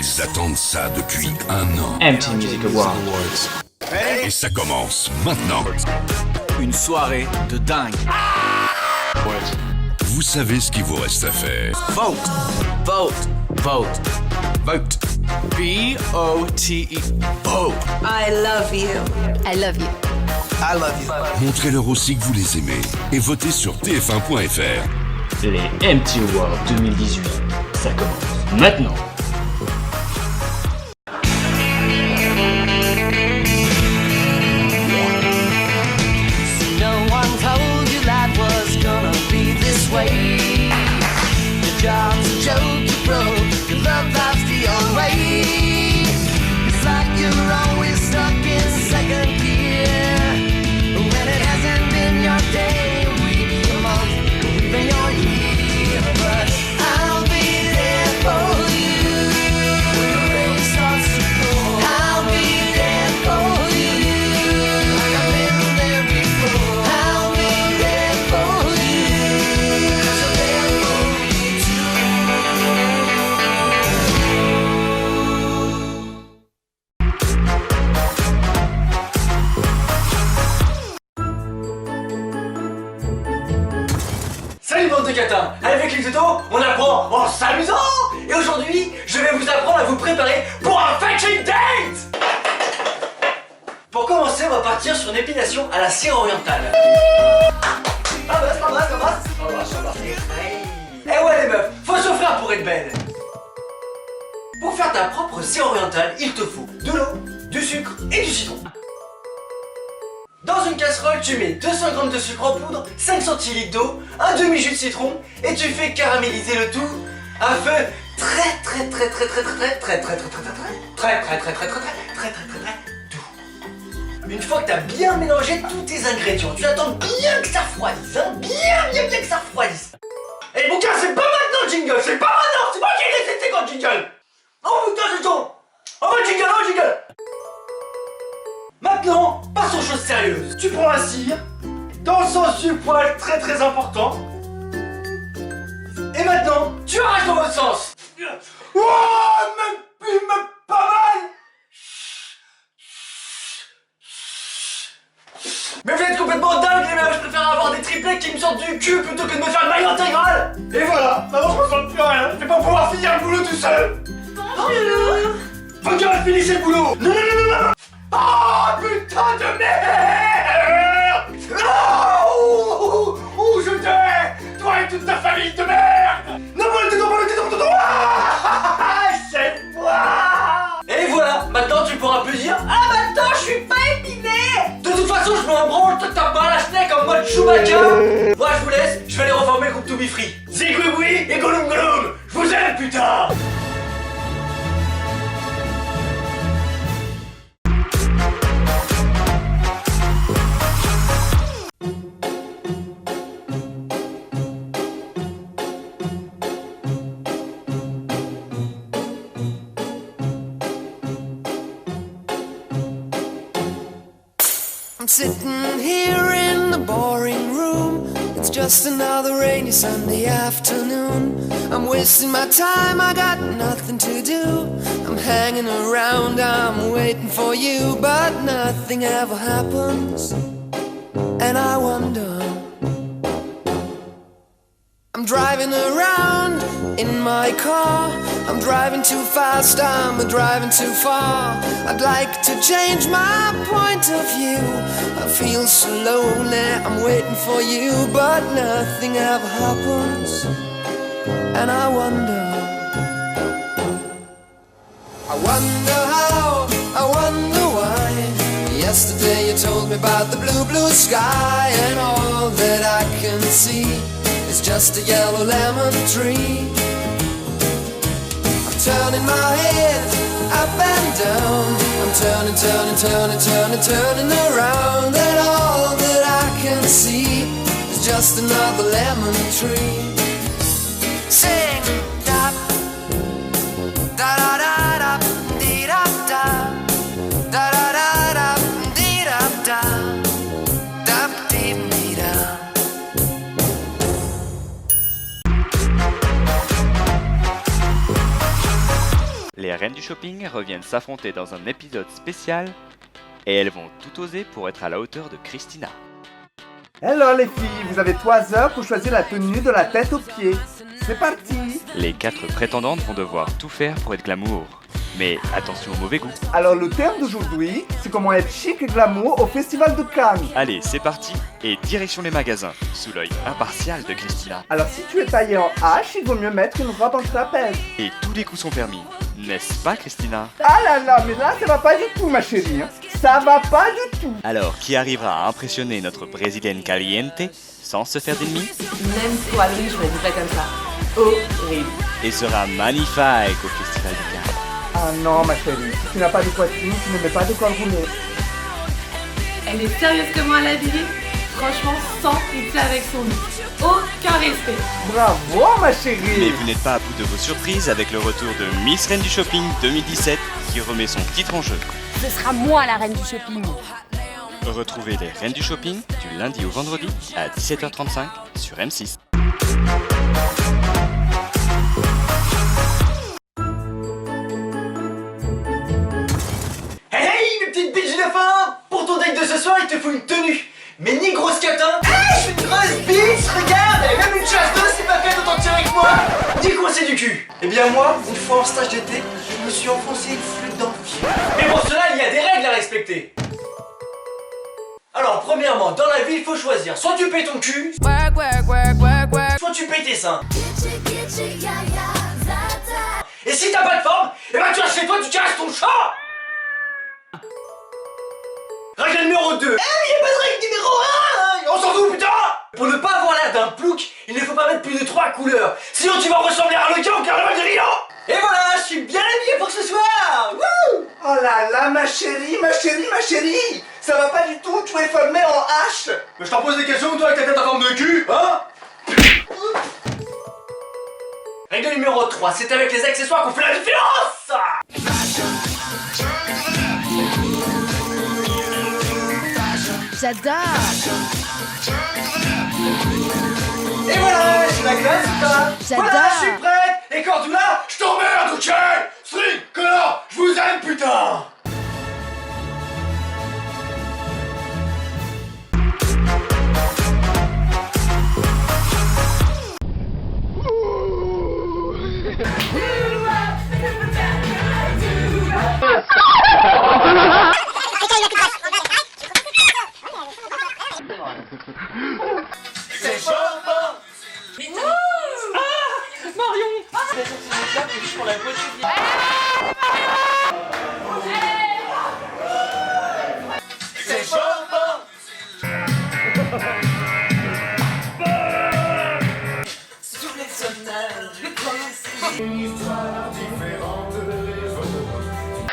Ils attendent ça depuis 1 an. MTV Music Awards. Et ça commence maintenant. Une soirée de dingue. Vous savez ce qu'il vous reste à faire. Vote, vote, vote, vote. B-O-T-E. Vote. I love you. I love you. I love you. Montrez-leur aussi que vous les aimez et votez sur tf1.fr. Les MTV Awards 2018. Ça commence maintenant. No one told you life was gonna be this way. Your job's a joke, you broke. Your love life's the old way. It's like you're always stuck in second gear when it hasn't been your day, week, your month, or even your year. But I'll be there for you when the rain starts to pour. I'll be there for you like I've been there before. I'll be there for you 'cause I'm there for you Salut bande de catins. Avec les tutos, on apprend en s'amusant. Et aujourd'hui, je vais vous apprendre à vous préparer pour un fetching date. Pour commencer, on va partir sur une épilation à la cire orientale. Embrasse. Eh ouais les meufs, faut s'offrir pour être belle. Pour faire ta propre cire orientale, il te faut de l'eau, du sucre et du citron. Dans une casserole, tu mets 200 g de sucre en poudre, 5 centilitres d'eau, un demi-jus de citron et tu fais caraméliser le tout à feu très doux. Une fois que tu as bien mélangé tous tes ingrédients, tu attends bien que ça refroidisse, hein, bien que ça refroidisse. Et mon gars, c'est pas maintenant jingle, c'est pas maintenant, c'est moi qui ai laissé quand jingle. Oh putain, c'est ton. Oh jingle. Maintenant, passons aux choses sérieuses. Tu prends la cire, dans le sens du poil, très important. Et maintenant, tu arraches dans l'autre sens. Oh, même pas mal. Mais vous êtes complètement dingue les meufs, je préfère avoir des triplets qui me sortent du cul plutôt que de me faire une maille intégrale. Et voilà, maintenant je me sens plus rien, je vais pas pouvoir finir le boulot tout seul. Bonjour. Faut que je finisse le boulot. Non. Oh putain de merde! Oh, je te hais! Toi et toute ta famille de merde! Non, c'est moi! Et voilà, maintenant tu pourras plus dire ah maintenant je suis pas épilé! De toute façon je m'en branle, toi t'as pas la schneck en mode Chewbacca! Moi je vous laisse, je vais aller reformer le groupe To Be Free. Zigouiboui et Gollum, je vous aime putain! I'm sitting here in the boring room. It's just another rainy Sunday afternoon. I'm wasting my time, I got nothing to do. I'm hanging around, I'm waiting for you, but nothing ever happens. And I wonder, I'm driving around in my car. I'm driving too fast, I'm driving too far. I'd like to change my point of view. I feel so lonely, I'm waiting for you, but nothing ever happens. And I wonder how, I wonder why. Yesterday you told me about the blue sky, and all that I can see is just a yellow lemon tree. I'm turning my head up and down. I'm turning around, and all that I can see is just another lemon tree. Sing da da da da da dee da da da da da da dee da da da dee dee da. les reines du shopping reviennent s'affronter dans un épisode spécial et elles vont tout oser pour être à la hauteur de Christina. Alors les filles, vous avez 3 heures pour choisir la tenue de la tête aux pieds. C'est parti! Les 4 prétendantes vont devoir tout faire pour être glamour. Mais attention au mauvais goût. Alors le terme d'aujourd'hui, c'est comment être chic et glamour au Festival de Cannes. Allez, c'est parti et direction les magasins, sous l'œil impartial de Christina. Alors si tu es taillé en H, il vaut mieux mettre une robe en trapèze. Et tous les coups sont permis, n'est-ce pas Christina? Ah là là, mais là ça va pas du tout ma chérie, hein. Ça va pas du tout. Alors, qui arrivera à impressionner notre brésilienne caliente sans se faire d'ennemis? Même toi, Louis, je me dis pas comme ça. Horrible. Et sera magnifique au Festival de Cannes. Ah non ma chérie, si tu n'as pas de poitrine, tu ne mets pas de col roulé. Elle est sérieuse comme moi à la vie. Franchement, sans pitié avec son look. Aucun respect. Bravo ma Mais chérie. vous n'êtes pas à bout de vos surprises avec le retour de Miss Reine du Shopping 2017 qui remet son titre en jeu. Ce sera moi la reine du shopping. Retrouvez les Reines du Shopping du lundi au vendredi à 17h35 sur M6. Hey hey, mes petites biches de fin! Pour ton date de ce soir, il te faut une tenue. Mais ni grosse catin. Hey, je suis une grosse biche, regarde! Elle a même une chasse d'eau, c'est pas fait d'autant tirer avec moi! Ni coincé du cul. Eh bien moi, une fois en stage d'été, je me suis enfoncé une flûte dans le pied. Mais pour cela, il y a des règles à respecter. Alors, premièrement, dans la vie, il faut choisir. Soit tu payes ton cul, soit tu payes tes seins. Et si t'as pas de forme, eh ben tu vas chez toi, tu caresses ton chat. Règle numéro 2. Eh, mais y'a pas de règle numéro 1. On s'en fout, putain. Pour ne pas avoir l'air d'un plouc, il ne faut pas mettre plus de 3 couleurs. Sinon tu vas ressembler à un requin au carnaval de Rio. Et voilà, je suis bien habillé pour ce soir. Wouh. Oh là là ma chérie, ma chérie, ma chérie. Ça va pas du tout, tu es formé en H. Mais je t'en pose des questions, toi, avec ta tête en forme de cul, hein. Règle numéro 3, c'est avec les accessoires qu'on fait la différence. J'adore. Et voilà, c'est la classe ou pas? J'adore. Voilà, je suis prête. Et Cordula, je t'emmerde, ok? String, connard, je vous aime, putain. C'est chaud, c'est chaud.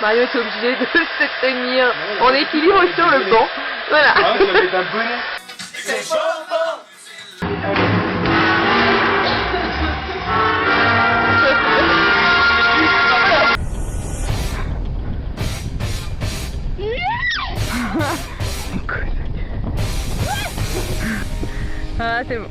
Mario est obligé de se tenir en équilibre sur le banc. Voilà. C'est chaud. Ah, c'est bon.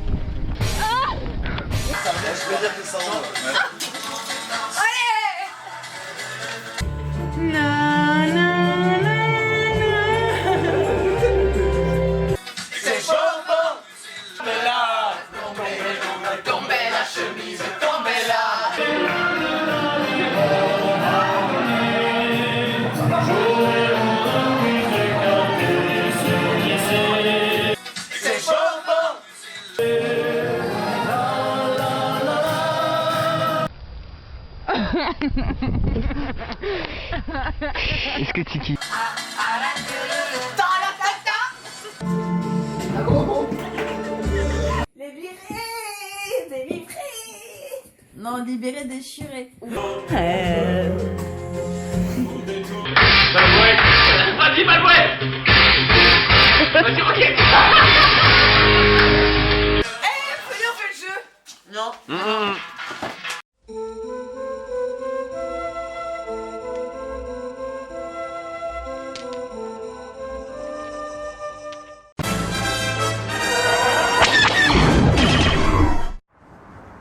C'est chaud. Bella, tombez la chemise, tombez là. C'est chaud. Est-ce que Tiki... Non, libéré, déchiré. Vas-y, Malouette. Vas-y, roquette.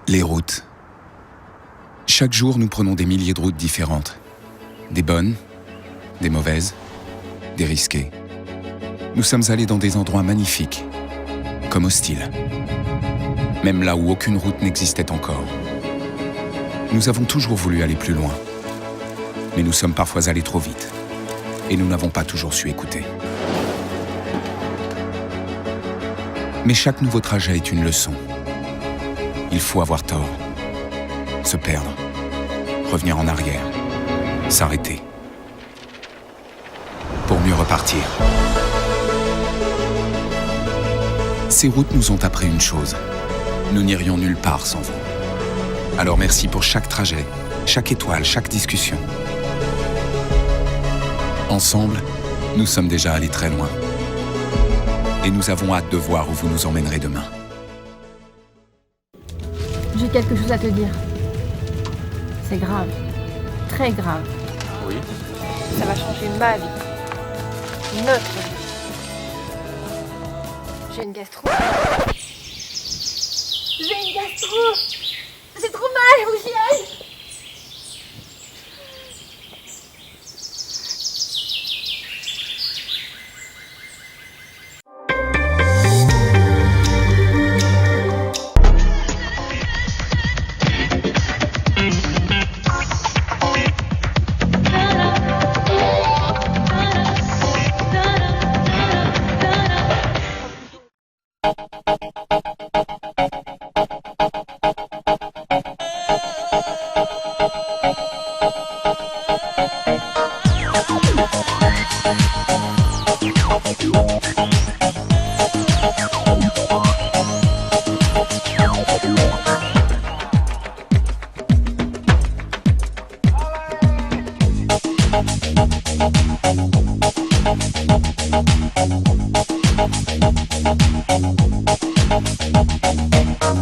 Les routes. Chaque jour, nous prenons des milliers de routes différentes. Des bonnes, des mauvaises, des risquées. Nous sommes allés dans des endroits magnifiques, comme hostiles. Même là où aucune route n'existait encore. Nous avons toujours voulu aller plus loin. Mais nous sommes parfois allés trop vite. Et nous n'avons pas toujours su écouter. Mais chaque nouveau trajet est une leçon. Il faut avoir tort, se perdre, revenir en arrière, s'arrêter, pour mieux repartir. Ces routes nous ont appris une chose, nous n'irions nulle part sans vous. Alors merci pour chaque trajet, chaque étoile, chaque discussion. Ensemble, nous sommes déjà allés très loin. Et nous avons hâte de voir où vous nous emmènerez demain. J'ai quelque chose à te dire. C'est grave. Très grave. Oui. Ça va changer ma vie. Notre vie. J'ai une gastro. J'ai une gastro. C'est trop mal, faut que j'y aille.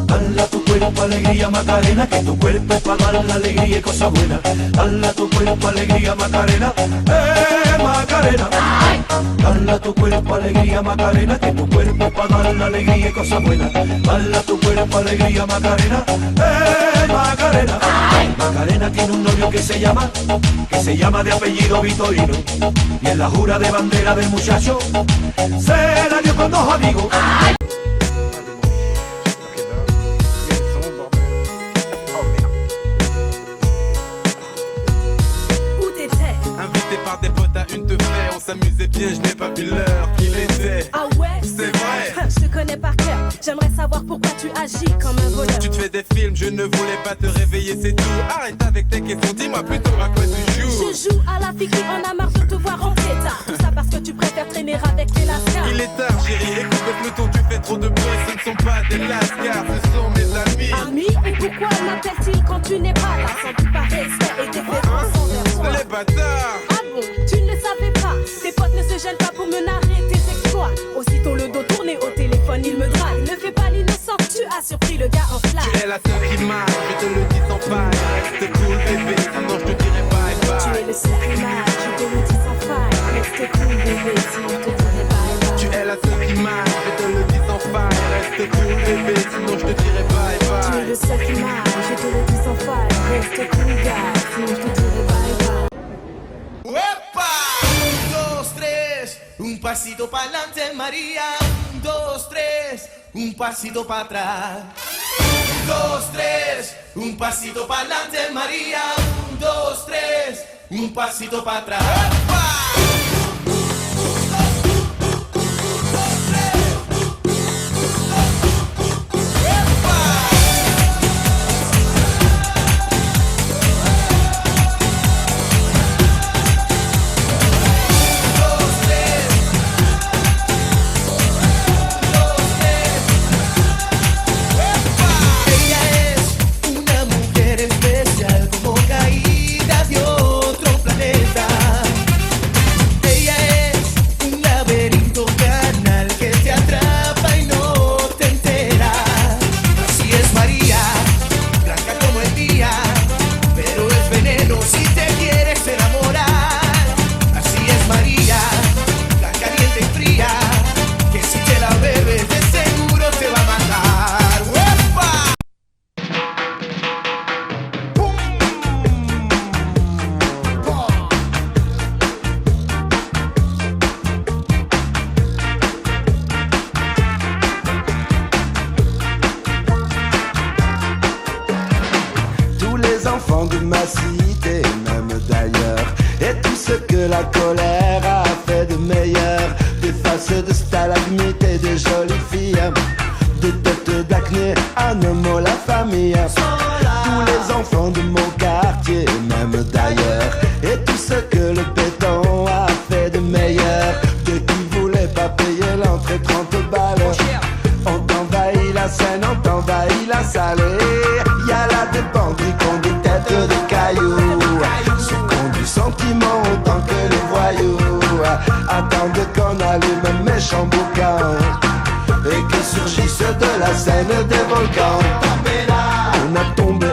Dale a tu cuerpo alegría Macarena, que tu cuerpo es para dar la alegría y cosas buenas. Dale a tu cuerpo alegría Macarena, Macarena. Dale a tu cuerpo alegría Macarena, que tu cuerpo es para dar la alegría y cosas buenas. Dale a tu cuerpo alegría Macarena, Macarena. Macarena tiene un novio que se llama de apellido Vitorino. Y en la jura de bandera del muchacho se la dio con dos amigos. Par des potes à une te fait, on s'amusait bien, je n'ai pas vu l'heure qu'il était. Ah ouais, c'est vrai. Je te connais par cœur, j'aimerais savoir pourquoi tu agis comme un voleur. Tu te fais des films, je ne voulais pas te réveiller, c'est tout. Arrête avec tes questions, dis-moi plutôt à quoi tu joues. Je joue à la fille qui en a marre de te voir rentrer tard. Tout ça parce que tu préfères traîner avec les lascars. Il est tard, chérie, écoute le peloton, tu fais trop de bruit. Ce ne sont pas des lascars, ce sont mes amis. Amis, et pourquoi m'appellent-ils quand tu n'es pas là? Sans doute par respect et déférence envers toi. Les bâtards. Ah bon, tu ne le savais pas. Tes potes ne se gênent pas pour me narrer tes exploits. Aussitôt le dos tourné au téléphone, il me drague. Ne fais pas l'innocent, tu as surpris le gars en flash. Tu es la seule qui marche, je te le dis sans faille. Reste cool bébé, sinon je te dirai bye bye. Tu es le seul qui marche, je te le dis sans faille. Reste cool bébé, sinon je te dirai bye bye. Tu es la seule qui marche, je te le dis sans faille. Reste cool bébé, sinon je te dirai bye bye. Tu es le seul qui marche, je te le dis sans faille. Reste cool gars, sinon je te dirai bye bye. ¡Uepa! 1, 2, 3, un pasito para adelante, María. 1, 2, 3, un pasito para atrás. 1, 2, 3, un pasito para adelante, María. 1, 2, 3, un pasito para atrás. ¡Uepa! de ma cité, même d'ailleurs. Et tout ce que la colère a fait de meilleur, des faces de stalagmites et de jolies filles, des têtes d'acné, un homme, la famille, tous les enfants de mon quartier, même d'ailleurs. Et tout ce que le béton a fait de meilleur, de qui voulait pas payer l'entrée 30 balles. On t'envahit la Seine, on t'envahit la salle. Y'a là des bandits qui ont des têtes de cailloux, ceux qui ont du sentiment autant que les voyous, attendent qu'on allume un méchant boucan et que surgissent de la Seine des volcans. On a tombé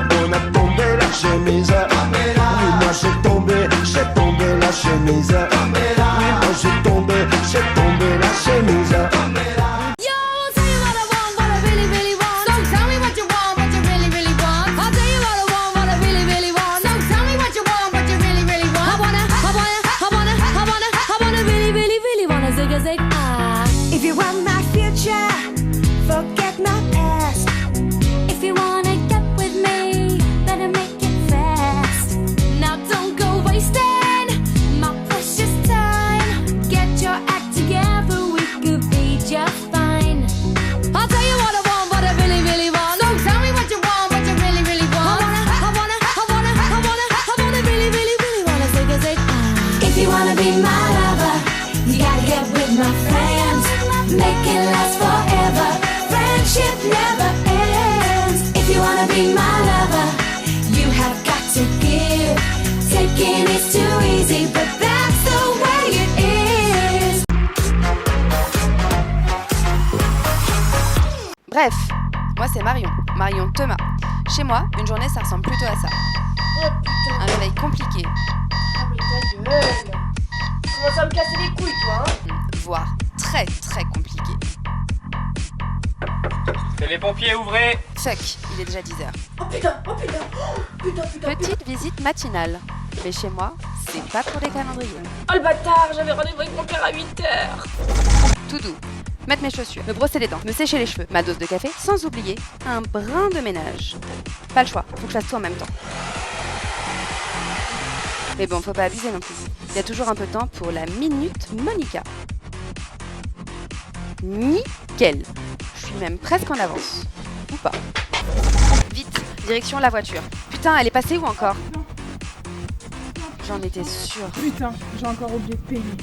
la chemise. Oui, moi j'ai tombé la chemise. Oui, moi j'ai tombé la chemise. If you want my future, forget my past. If you wanna get with me, better make it fast. Now don't go wasting my precious time. Get your act together, we could be just fine. I'll tell you what I want, what I really, really want. So tell me what you want, what you really, really want. I wanna really, really, really wanna zig. If you wanna be my lover, you gotta get with my friends. Make it last forever. Friendship never ends. If you wanna be my lover, you have got to give. Taking is too easy, but that's the way it is. Bref, moi c'est Marion Thomas. Chez moi, une journée ça ressemble plutôt à ça. Oh putain. Un réveil compliqué. Ah mais ta gueule. Tu commences à me casser les couilles toi hein. Voire très compliqué. C'est les pompiers, ouvrez. Fuck, il est déjà 10h. Oh putain. Petite visite matinale. Mais chez moi, c'est pas pour les calendriers. Oh le bâtard, j'avais rendez-vous avec mon père à 8h. Tout doux. Mettre mes chaussures, me brosser les dents, me sécher les cheveux, ma dose de café, sans oublier un brin de ménage. Pas le choix, faut que je fasse tout en même temps. Mais bon, faut pas abuser non plus. Il y a toujours un peu de temps pour la minute Monica. Nickel. Je suis même presque en avance. Ou pas. Vite, direction la voiture. Putain, elle est passée où encore? J'en étais sûre. Putain, j'ai encore oublié de payer.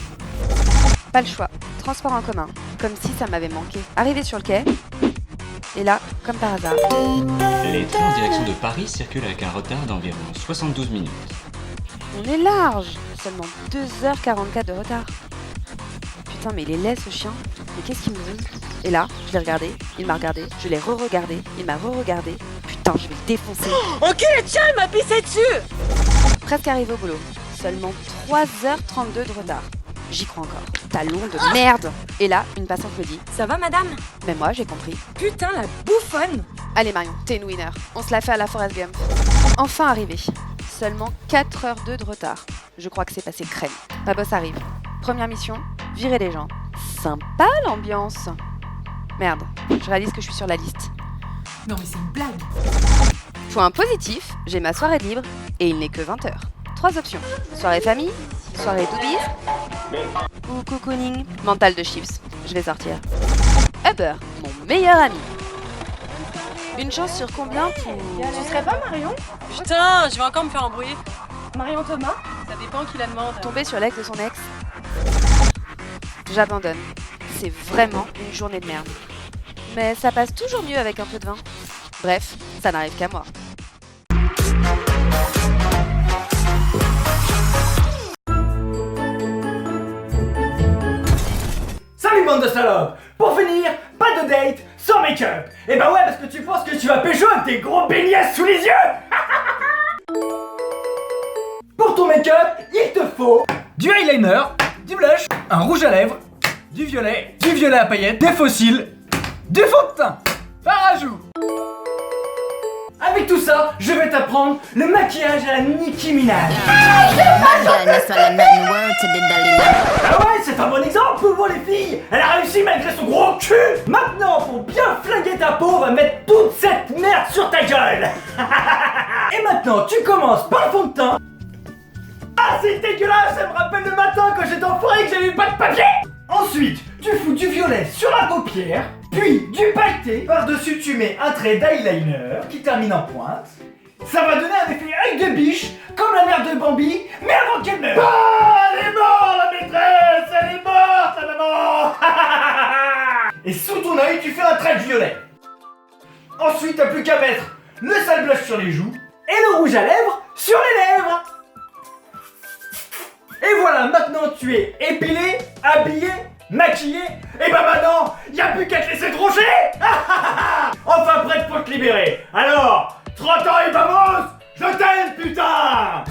Pas le choix. Transport en commun. Comme si ça m'avait manqué. Arrivé sur le quai. Et là, comme par hasard. Les trains en direction de Paris circulent avec un retard d'environ 72 minutes. On est large. Seulement 2h44 de retard. Putain, mais il est laid ce chien. Mais qu'est-ce qu'il me veut? Et là, je l'ai regardé, il m'a regardé, je l'ai re-regardé, il m'a re-regardé. Putain, je vais le défoncer. Ok, tiens, il m'a pissé dessus. Presque arrivé au boulot. Seulement 3h32 de retard. J'y crois encore. Talon de merde. Et là, une passante me dit: Ça va, madame? Mais moi, j'ai compris. Putain, la bouffonne. Allez Marion, t'es une winner. On se la fait à la Forrest Gump. Enfin arrivé. Seulement 4h02 de retard. Je crois que c'est passé crème. Ma boss arrive. Première mission, virer les gens. Sympa l'ambiance. Merde, je réalise que je suis sur la liste. Non mais c'est une blague. Point positif, j'ai ma soirée de libre et il n'est que 20h. 3 options. Soirée famille, soirée doobie ou cocooning. Mental de chips, je vais sortir. Uber, mon meilleur ami. Une chance sur combien pour... Tu serais pas Marion? Putain, je vais encore me faire embrouiller. Marion Thomas? Ça dépend qui la demande. Tomber sur l'ex de son ex. J'abandonne. C'est vraiment une journée de merde. Mais ça passe toujours mieux avec un peu de vin. Bref, ça n'arrive qu'à moi. Salut bande de salopes! Pour finir, pas de date sans make-up! Et bah ouais, parce que tu penses que tu vas pécho avec tes gros beignets sous les yeux! Pour ton make-up, il te faut du eyeliner, du blush, un rouge à lèvres, du violet à paillettes, des fossiles, du fond de teint, par ajout. Avec tout ça, je vais t'apprendre le maquillage à la Nicki Minaj. Ah ouais, c'est un bon exemple pour vous les filles. Elle a réussi malgré son gros cul. Maintenant, pour bien flinguer ta peau, on va mettre toute cette merde sur ta gueule. Et maintenant, tu commences par le fond de teint. Ah, c'est dégueulasse, ça me rappelle le matin quand j'étais en forêt et que j'avais pas de papier. Ensuite, tu fous du violet sur la paupière, puis du pailleté. Par-dessus, tu mets un trait d'eyeliner qui termine en pointe. Ça va donner un effet œil de biche, comme la mère de Bambi, mais avant qu'elle meure. Ah, elle est morte, la maîtresse. Elle est morte, la maman. Et sous ton œil, tu fais un trait de violet. Ensuite, t'as plus qu'à mettre le sale blush sur les joues et le rouge à lèvres sur les lèvres. Et voilà, maintenant tu es épilé, habillé, maquillé, et bah maintenant, y'a plus qu'à te laisser troncher. Enfin prête pour te libérer. Alors, 30 ans et vamos, je t'aime putain.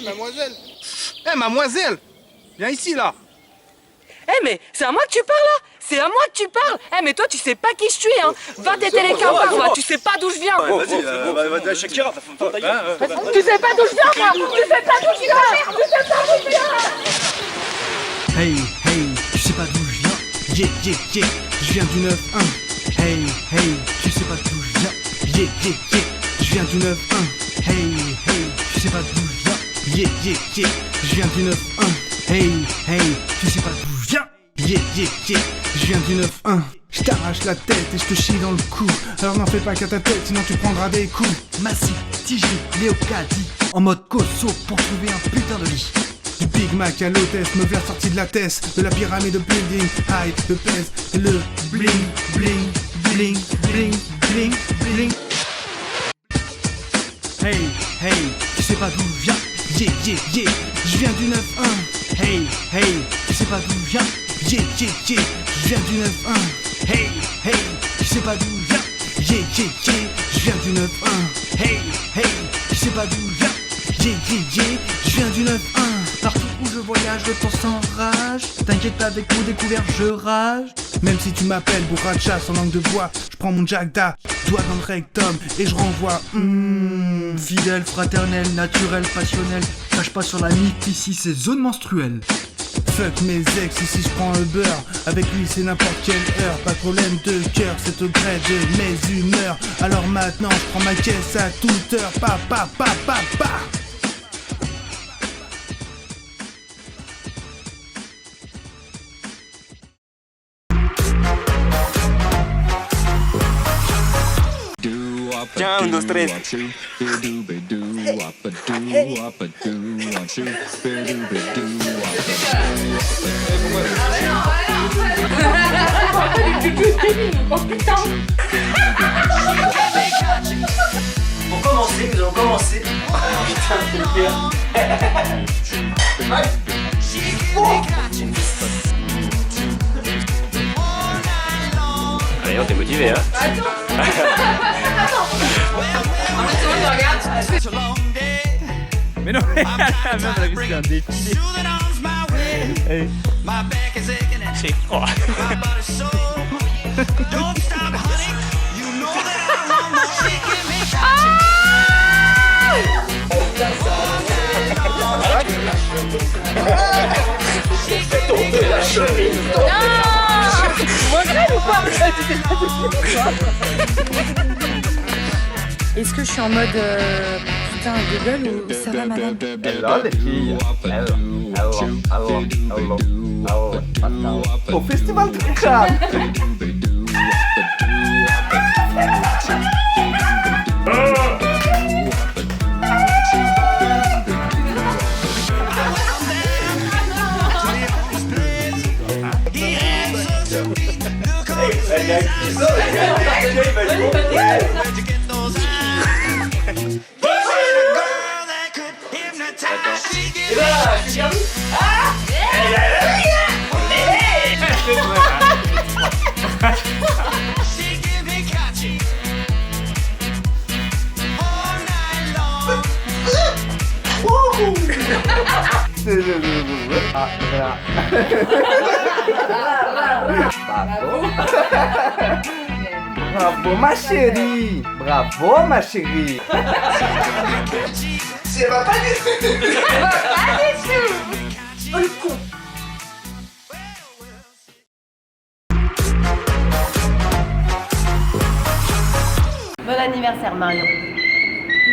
Mademoiselle! Mademoiselle! Viens ici, là! Mais c'est à moi que tu parles, là! C'est à moi que tu parles! Mais toi, tu sais pas qui je suis, hein! Va t'ételer les campagnes, moi! Tu sais pas d'où je viens! Vas-y, Shakira! Tu sais pas d'où je viens, moi! Tu sais pas d'où je viens! Tu sais pas d'où je viens! Hey, hey, tu sais pas d'où je viens? Yeah, yeah, yeah, je viens du 9-1. Hey, hey, tu sais pas d'où je viens? Yeah, yeah, yeah, je viens du 9-1. Hey, hey, tu sais pas d'où je viens? Yeah, yeah, yeah, je viens du 9-1. Hey, hey, tu sais pas d'où je viens? Yeah, yeah, yeah, je viens du 9-1. Je t'arrache la tête et je te chie dans le cou. Alors n'en fais pas qu'à ta tête, sinon tu prendras des coups. Massy, Tigri, Léocadie, en mode cosso pour trouver un putain de lit. Du Big Mac à l'hôtesse, me vers sorti de la tête. De la pyramide de building, high, le pèse, et le bling, bling, bling, bling, bling, bling. Hey, hey, tu sais pas d'où je viens? Yeah, yeah, yeah, je viens du 9-1. Hey, hey, tu sais pas d'où je viens? Yeah, yeah, yeah, je viens du 9-1. Hey, hey, tu sais pas d'où je viens? Yeah, yeah, yeah, je viens du 9-1. Hey, hey, tu sais pas d'où je viens? Yeah, yeah, yeah, je viens du 9-1. Partout où je voyage, le temps s'enrage. T'inquiète pas, avec mon découvert, je rage. Même si tu m'appelles Bourracha sans langue de bois, je prends mon Jagda, doigt dans le rectum et je renvoie. Fidèle, fraternel, naturel, passionnel. Cache pas sur la mythe, ici c'est zone menstruelle. Fuck mes ex, ici je prends le beurre. Avec lui c'est n'importe quelle heure. Pas de problème de cœur, c'est au gré de mes humeurs. Alors maintenant je prends ma caisse à toute heure. Pa pa pa pa pa. Tiens, 1, 2, 3. Pour commencer, nous allons commencer. Putain, c'est pire. Allez, on t'est motivé, hein? Mais non, mais la meuf, elle a vu un défilé. Hey. C'est froid. Est-ce que je suis en mode putain Google ou ça va madame? Hello les filles. Hello. Au festival de crâne. Ah, voilà. Bravo ma chérie. Bravo ma chérie. Ça va pas du tout. Ça va pas du tout. Oh le con. Bon anniversaire Marion.